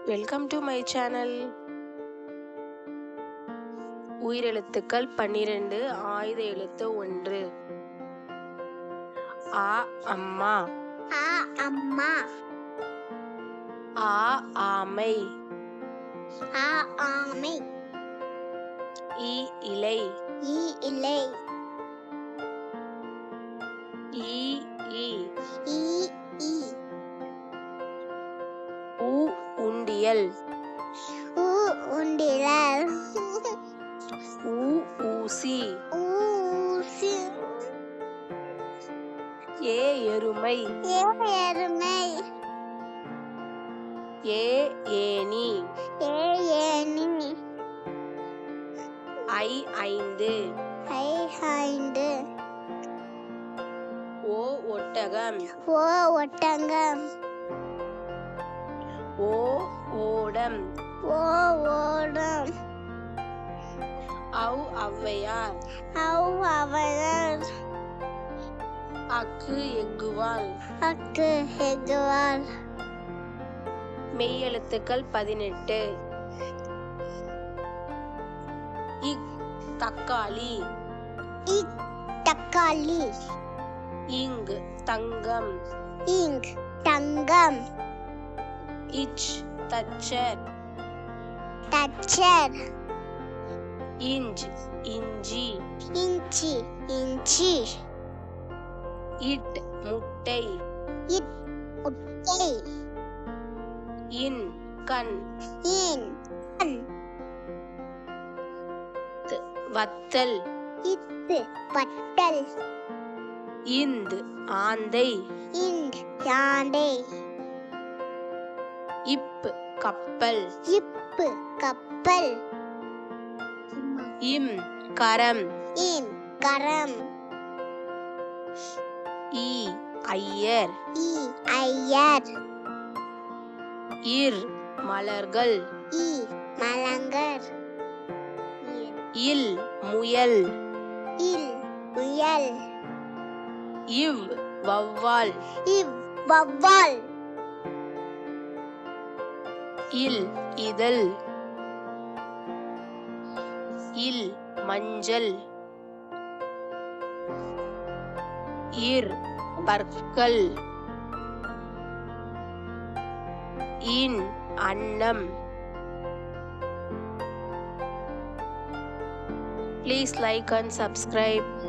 Welcome to my channel. உயிரெழுத்துக்கள் 12, ஆயுத எழுத்து 1. ஆ அம்மா. ஆ அம்மா. ஆ ஆமை. ஆ ஆமை. இ இலை. இ இலை. ஈ ஈ. ஈ ஈ. உ உண்டியல். உ உண்டியல். ஊ ஊசி. ஊசி. ஏ எருமை. ஏ எருமை. ஏ ஏனி. ஏ ஏனி. ஐ ஐந்து. ஐ ஐந்து. ஓ ஒட்டகம். ஓ ஒட்டகம். ஓ ஓடம். ஓ ஓடம். ஔ ஔவையார். ஔ ஔவையார். அக்கு எக்குவால். அக்கு எக்குவால். மெய் எழுத்துக்கள் 18. இக் தக்காளி. இக் தக்காளி. இங் தங்கம். இங் தங்கம். இச் தச்சர். தச்சர். இஞ்ச் இஞ்சி. இஞ்சி இஞ்சி. இட் முட்டை. இட் முட்டை. இன் கண். இன் கண். வத்தல். இத்து வட்டல். இந்த் ஆந்தை. இந்த் யானை. இப் கப்பல். இப்பு கப்பல். இம் கரம். இம் கரம். ஈ ஐயர். ஈ ஐயர். இர் மலர்கள். ஈ மலங்கர். இல் முயல். இல் முயல். இவ் வௌவால். இவ் வௌவால். இல் இதழ். இல் மஞ்சள். இர் பற்கள். இன் அன்னம். Please like and subscribe.